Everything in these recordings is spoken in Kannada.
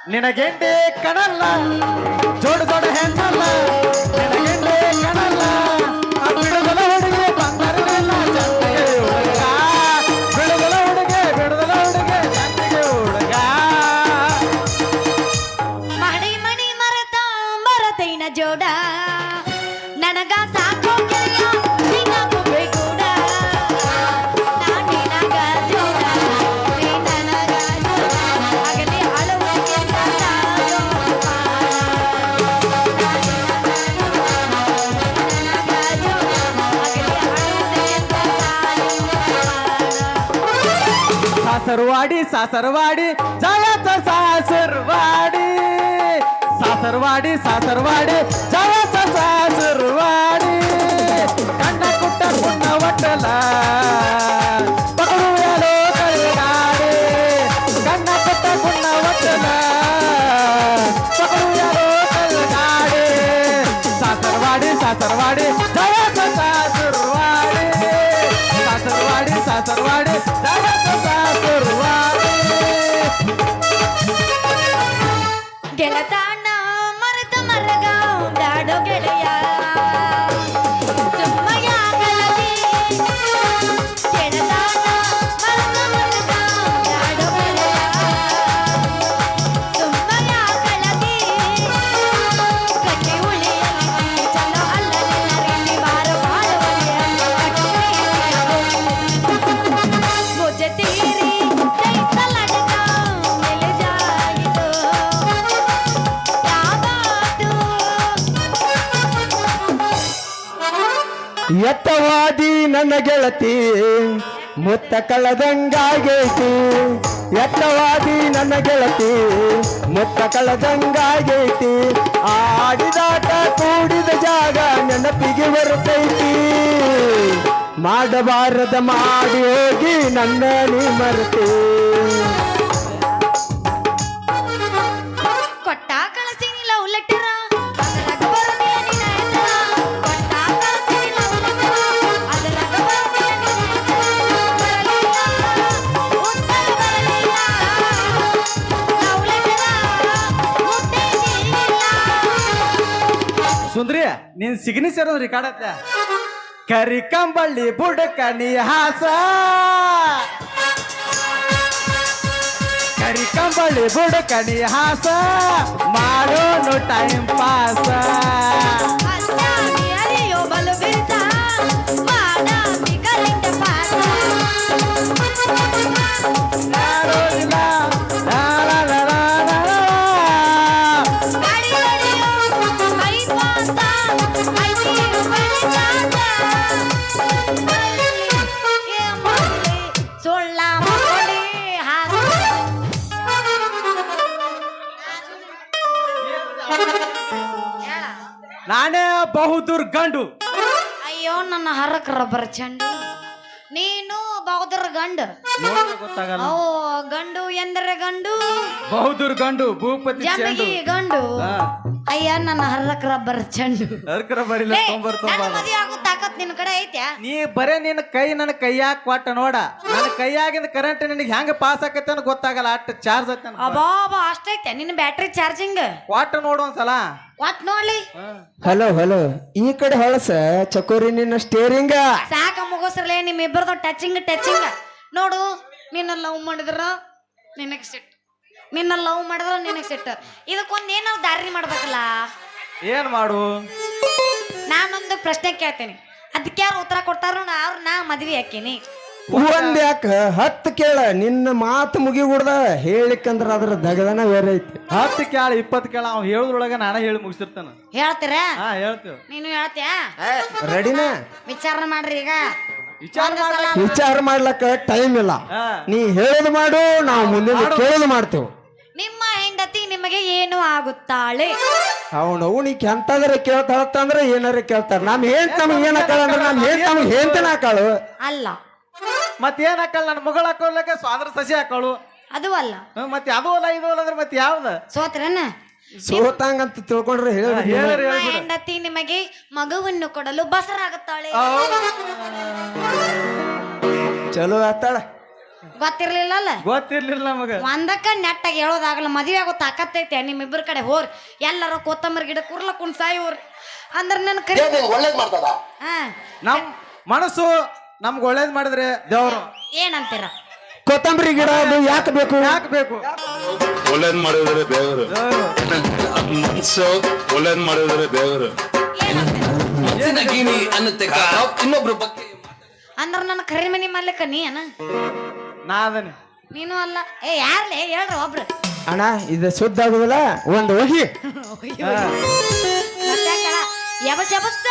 ನಿನಗೆಂಡೆ ಕಣಲ್ಲ ಜೋಡು ಜೋಡು ಹೆಣ್ಣಲ್ಲ ನಿನಗೆಂಡೆ ಕಣಲ್ಲ ಆ ಬಿಡುದಲ ಹುಡುಗಿ ಬಂದರಲ್ಲ ಚಂದಿಗೆ ಹುಡುಗ ಬಿಡುದಲ ಹುಡುಗಿ ಚಂದಿಗೆ ಹುಡುಗ ಮಣಿ ಮಣಿ ಮರತ ಮರತೈನ ಜೋಡ ನನಗ ಸಾಕೋ ಗೆಳೆಯ ನಿನಗೂ ಬೇಗೂಡ ನಾನಿನಗ ಜೋಡ ನೀ ನನಗ ಜೋಡ ಆಗಲಿ ಅಳುವಿಗೆ ತಾರೋ सासरवाडी सासरवाडी जायचं सासरवाडी सासरवाडी सासरवाडी जायचं सासरवाडी कंडा कुट्टा पुन्हा वाटला पकडूया लोकल गाडी कंडा कुट्टा पुन्हा वाटला पकडूया लोकल गाडी सासरवाडी सासरवाडी जायचं सासरवाडी सासरवाडी सासरवाडी जायचं सासरवाडी ಗೆಳತಾಣ ಮರದ ಮರಗ ಬ್ಯಾಡೋ ಗೆಳೆಯ ಸುಮ್ಮಯ ಗೆಳತಿ ಗೆಳತಾಣ ಮರದ ಮರಗ ಬ್ಯಾಡೋ ಗೆಳೆಯ ಸುಮ್ಮಯ ಗೆಳತಿ ಕಟ್ಟಿ ಉಳಿಯಲಿ ಚಲೋ ಅಲ್ಲ ನಿನ್ನ ಬಾರ ಬಾಳುವಲ್ಲಿ मुझे तेरी जैसा लड़का मिल जाए तो क्या बात ಎತ್ತವಾದಿ ನನ್ನ ಗೆಳತಿ ಮುತ್ತ ಕಳೆದಂಗಾಗೈತಿ ಎತ್ತವಾದಿ ನನ್ನ ಗೆಳತಿ ಮುತ್ತ ಕಳೆದಂಗಾಗೈತಿ ಆಡಿದಾಟ ಕೂಡಿದ ಜಾಗ ನೆನಪಿಗೆ ಬರ್ತೈತಿ ಮಾಡಬಾರದ ಮಾಡಿ ಹೋಗಿ ನನ್ನ ನೀ ಮರ್ತಿ ಕೊಟ್ಟ ಕಳಸಿನಿ ಲವ್ ಲೆಟರ ಅದರಾಗ ಬರೋದಿಲ್ಲ ನಿನ್ನ ಹೆಸರ ಕೊಟ್ಟ ಕಳಸಿನಿ ಲವ್ ಲೆಟರ ಅದರಾಗ ಬರೋದಿಲ್ಲ ನಿನ್ನ ಹೆಸರ ಬರಲಿಲ್ಲ ಉತ್ತರ ಬರಲಿಲ್ಲ ಲವ್ ಲೆಟರ ಮುಟ್ಟೆ ಸಿಗಲಿಲ್ಲ ಸುಂದ್ರಿ ನೀನ್ ಸಿಗ್ನಿ ಸೇರೋದು ರೆಕಾರ್ಡ್ ಆತ ಕರಿ ಕಂಬಳ್ಳಿ ಬುಡಕ ನೀ ಹಾಸ ಕರಿ ಕಂಬಳ್ಳಿ ಬುಡಕ ನೀ ಹಾಸ ಮಾಡೋನು ಟೈಮ್ ಪಾಸ ಅಚ್ಚಾನಿ ಅರಿಯೋ ಬಲು ಬಿರ್ಸ ಮಾಡಾಮಿ ಕರೆಂಟ್ ಪಾಸ ಮಾಡೋದಿಲ್ಲ. ಲಾ ಲಾ ಲಾ ಲಾ ಲಾ ಲಾ. ಗಾಡಿ ಹೊಡೆಯೋ ಐ ಪಾಸ ಐತಿಯು ಬಳಿಸಾಸ ಏ ಮಲ್ಲಿ ಸುಳ್ಳ ಮಕ್ಕಳಿ ಹಾಸ ಹೇಳ ನಾನೇ ಬಹುದೂರ್ ಗಂಡು ಅಯ್ಯೋ ನನ್ನ ಹರಕ ರಬ್ಬರ್ ಚಂಡು ನೀನು ಬಹುದರ ಗಂಡು ನೋಡಿದ್ರೆ ಗೊತ್ತಾಗಲ್ಲ ಓ ಗಂಡು ಎಂದರೆ ಗಂಡು ಬಹುದೂರ್ ಗಂಡು ಭೂಪತಿ ಚೆಂಡು ಜಂಬಗಿ ಗಂಡು ಅಯ್ಯ ನನ್ನ ಹರಕ ರಬ್ಬರ್ ಚಂಡು ಅರ್ಕರ ಬರಿಲ್ಲ ಲೇ, ತೊಂಬರ್ತಾವ ನನ್ನ ಮದುವೆ ಆಗೋ ತಾಕತ್ ನಿನ್ನ ಕಡೆ ಐತ್ಯಾ ನೀ ಬರೇ ನಿನ್ನ ಕೈ ನನ್ನ ಕೈಯಾಗ ಕೊಟ್ಟ ನೋಡ ನನ್ನ ಕೈಯಾಗಿಂದ ಕರೆಂಟ್ ನಿನಗೆ ಹೆಂಗ ಪಾಸ್ ಆಕತ್ತೆ ಅನ್ನೋ ಗೊತ್ತಾಗಲ್ಲ ಅಷ್ಟು ಚಾರ್ಜ್ ಐತೆ ಅಬಾಬಾ ಅಷ್ಟೈತೆ ನಿನ್ನ ಬ್ಯಾಟ್ರಿ ಚಾರ್ಜಿಂಗ್ ಕೊಟ್ಟ ನೋಡು ಒಂದ್ಸಲ ಒಟ್ ನೋಡ್ಲಿ ಹಲೋ ಹಲೋ ಈ ಕಡೆ ಹೊಳಸ ಚಕೋರಿ ನಿನ್ನ ಸ್ಟೇರಿಂಗ ಸಾಕ ಮುಗಿಸ್ರಲೇ ನಿಮ್ ಇಬ್ಬರದು ಟಚಿಂಗ್ ನೋಡು ನಿನ್ನ ಲವ್ ಮಾಡಿದ್ರ ನಿನಗ್ ಸಿಟ್ಟು ನಿನ್ನ ಲವ್ ಮಾಡಿದ್ರ ನಿನಗ್ ಸಿಟ್ಟು ಇದಕ್ಕೊಂದ್ ಏನಾದ್ರು ದಾರಿ ಮಾಡ್ಬೇಕಲ್ಲ ಏನ್ ಮಾಡು ನಾನೊಂದು ಪ್ರಶ್ನೆ ಕೇಳ್ತೇನೆ ಅದಕ್ಕೆ ಯಾರು ಉತ್ತರ ಕೊಡ್ತಾರೋ ಅವ್ರು ನಾ ಮದ್ವಿ ಹಾಕೀನಿ ಒಂದ್ ಯಾಕ 10 ಕೇಳ ನಿನ್ನ ಮಾತು ಮುಗಿಗುಡ್ದ ಹೇಳಿಕಂದ್ರ ಅದ್ರ ದಗದನ ಬೇರೆ ಐತಿ 10 ಕೇಳ 20 ಕೇಳ ಅವ್ ಹೇಳುದ್ರೊಳಗ ನಾನ ಹೇಳಿ ಮುಗಿಸಿರ್ತಾನ ಹೇಳ್ತೀರಾ ಹಾ ಹೇಳ್ತೇವ್ ನೀನು ಹೇಳ್ತೀಯಾ ರೆಡಿನ ವಿಚಾರ ಮಾಡ್ರಿ ಈಗ ವಿಚಾರ ಒಂದ್ ಮಾಡ್ಲಕ್ಕ ಸಲ ವಿಚಾರ ಮಾಡ್ಲಕ್ಕ ಟೈಮ್ ಇಲ್ಲ ಹಾ. ನೀ ಹೇಳೋದು ಮಾಡು ನಾವು ಮುಂದಿನ ಕೇಳೋದು ಮಾಡ್ತೇವೆ ನಿಮ್ಮ ಹೆಂಡತಿ ನಿಮಗೆ ಏನು ಆಗುತ್ತಾಳೆ ಅವನು ನೀ ಕೆಂತಾದ್ರೆ ಕೇಳ್ತಾಳತ್ತಂದ್ರ ಏನಾರ ಕೇಳ್ತಾರ ನಮ್ ಹೇಳ್ತ ನಮ್ಗೆ ಏನ್ ಹಾಕಾಳ ಅಂದ್ರೆ ನಮ್ ಹೇಳ್ತ ನಮ್ಗೆ ಹೇಳ್ತೇನೆ ಹಾಕಾಳು ಅಲ್ಲ ಮತ್ ಏನ್ ಹಾಕಲ್ ನನ್ನ ಮಗಳು ಹಾಕೋಲ್ಕ ಸ್ವಾದ್ರ ಸಸಿ ಹಾಕೋಳು ಅದು ಅಲ್ಲ ಮತ್ತೆ ಅದು ಅಲ್ಲ ಇದು ಅಲ್ಲ ಅಂದ್ರೆ ಮತ್ತೆ ಯಾವ್ದ ಸೋತ್ರನ ಸೋತಂಗಂತ ತಿಳ್ಕೊಂಡ್ರೆ ಹೇಳಿ ಹೇಳ್ರಿ ನಿಮ್ಮ ಹೇಳ್ಬಿಡು ಹೆಂಡತಿ ನಿಮಗೆ ಮಗುವನ್ನು ಕೊಡಲು ಬಸರಾಗುತ್ತಾಳೆ ಚಲೋ ಆತಾಳ ಗೊತ್ತಿರ್ಲಿಲ್ಲಲ್ಲ ಗೊತ್ತಿರ್ಲಿಲ್ಲ ನಮಗ. ಒಂದಕ್ಕ ನೆಟ್ಟಾಗಿ ಹೇಳೋದಾಗಲ್ಲ. ಮದುವೆ ಆಗೋ ತಾಕತ್ತೈತೆ ನಿಮ್ಮಿಬ್ಬರ ಕಡೆ ಹೋರಿ ಎಲ್ಲಾರ ಕೊತ್ತಂಬರಿ ಗಿಡ ಕುರ್ಲಕ್ಕೊಂಡ್ ಸಾಯೋರಿ ಅಂದ್ರ ನನ್ ಕರಿ ಒಳ್ಳೇದ್ ಮಾಡ್ತದ. ಹಾ ನಮ್ ಮನಸ್ಸು ನಮ್ಗೆ ಒಳ್ಳೇದ್ ಮಾಡಿದ್ರೆ ದೇವ್ರು. ಏನಂತೀರ? ಕೊತ್ತಂಬರಿ ಗಿಡ ಅದು ಯಾಕೆ ಬೇಕು? ಯಾಕೆ ಬೇಕು? ಒಳ್ಳೇದ್ ಮಾಡಿದ್ರೆ ದೇವರು. ಮನ್ಸು ಒಳ್ಳೇದ್ ಮಾಡಿದ್ರೆ ದೇವರು. ಇನ್ನೊಬ್ರು ಬಗ್ಗೆ ಅಂದ್ರ ನನ್ನ ಕರಿಮನಿ ಮಲ್ಲಕ್ಕ ನೀ ಅಣ್ಣ ನಾ ಅದನ್ನ ನೀನು ಅಲ್ಲ. ಯಾರ್ಲೇ ಹೇಳ್ರಿ ಒಬ್ರು. ಅಣ್ಣ ಇದು ಶುದ್ಧ ಆಗುದಿಲ್ಲ, ಒಂದು ಹೋಗಿ ಯಬಸ್ ಯಬಸ್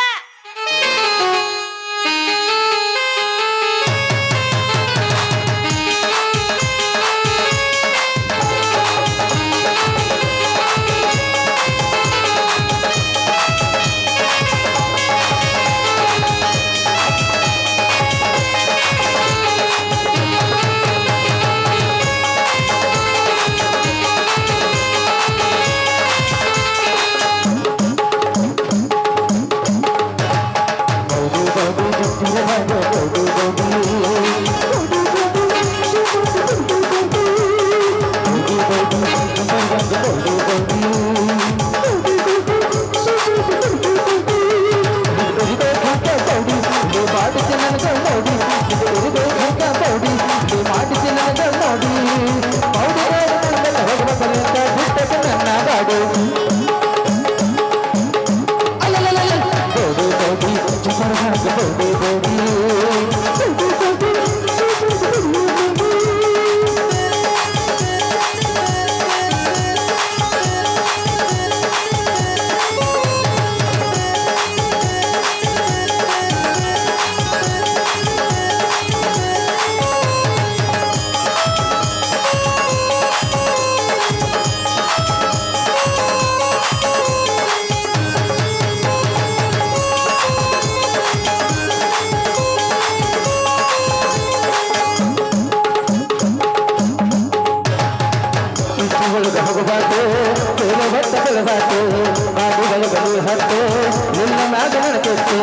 ನಿನ್ನ ಮ್ಯಾಗ ಕೆತ್ತು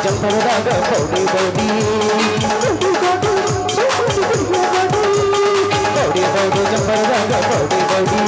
ಜಂಪರದಾಗ ಬೌಡಿ ಬೌಡಿ ಬೌಡಿ ಬೌಡಿ ಜಂಪರದಾಗ ಬೌಡಿ ಬೌಡಿ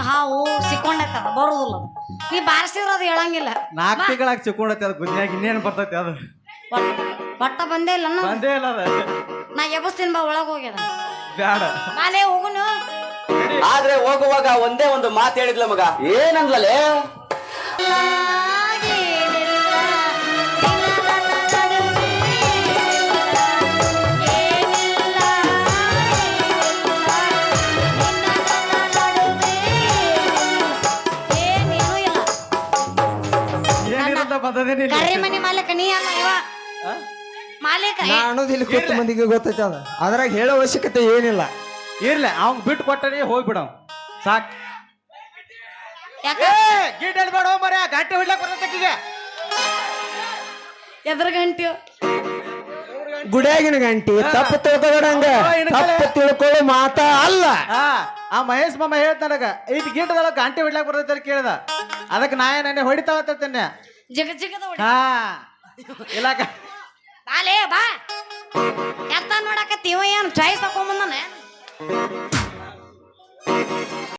ಹಾವು ಸಿಕ್ಕೊಂಡೈತದ ಬರುದಿಲ್ಲ ಅದು. ನೀ ಬಾರಿಸಿರೋದು ಹೇಳಂಗಿಲ್ಲ. 4 ತಿಂಗಳಾಗ ಚಿಕ್ಕೊಂಡೈತಿ ಅದು ಗುನ್ಯಾಗ ಇನ್ನೇನು ಬರ್ತೈತಿ ಅದು ಒಟ್ಟ ಬಂದೇ ಇಲ್ಲ ಬಂದೇ ಇಲ್ಲ ಅದ. ನಾ ಎಬಸ್ತೀನಿ ಬಾ ಒಳಗ ಹೋಗ್ಯದ ಬ್ಯಾಡ ಬಾಲೆ ಹೋಗುನು. ಆದ್ರೆ ಹೋಗುವಾಗ ಒಂದೇ ಒಂದು ಮಾತು ಹೇಳಿದ್ಲ ಮಗ. ಏನಂದ್ಲೇ? ಯಾವ್ದ ಬದದೇನಿ ಕರಿ ಮನಿ ಮಾಲೀಕ ನೀ ಅಲ್ಲ ಇವ ಮಾಲೀಕ ನಾ ಅನ್ನೋದು ಇಲ್ಲಿ ಕೂತ ಮಂದಿಗೆ ಗೊತ್ತೈತೆ ಅದ ಅದ್ರಾಗ ಹೇಳೋ ಅವಶ್ಯಕತೆ ಏನಿಲ್ಲ. ಇರ್ಲಿ ಅವ್ನ್ ಬಿಟ್ಟು ಕೊಟ್ಟನಿ ಹೋಗ್ಬಿಡವ್ ಸಾಕ್. ಯಾಕ ಗೀಟ್ ಹೇಳ್ಬೇಡ ಮರ ಗಂಟೆ ಹೊಡ್ಲಕ್ ಬರ್ತಕ್ಕಿಗೆ ಎದ್ರ ಗಂಟಿ ಗುಡಿಯಾಗಿನ ಗಂಟಿ ತಪ್ಪು ತಿಳ್ಕೊಬೇಡಂಗ. ತಪ್ಪು ತಿಳ್ಕೊಳ್ಳೋ ಮಾತಾ ಅಲ್ಲ. ಆ ಮಹೇಶ್ ಮಾಮ ಹೇಳ್ತ ನನಗ ಇದು ಗೀಟದೊಳಗ ಗಂಟೆ ಹೊಡ್ಲಕ್ ಬರ್ತೈತೆ ಅಂತ ಕೇಳ್ದ. ಅದಕ್ಕೆ ನಾ ಏನೇ ಹೊಡಿತಾವತ್ತೇನೆ. ಜಗ ಜಗದ ಹಾ ಇಲಾಕ ಬಾಲೇ ಬಾ ಎತ್ತ ನೋಡಕತ್ತೀವ ಏನ್ ಚಾಯ್ಸ್ ಹಾಕೊಂಡ್ ಬಂದಾನೆ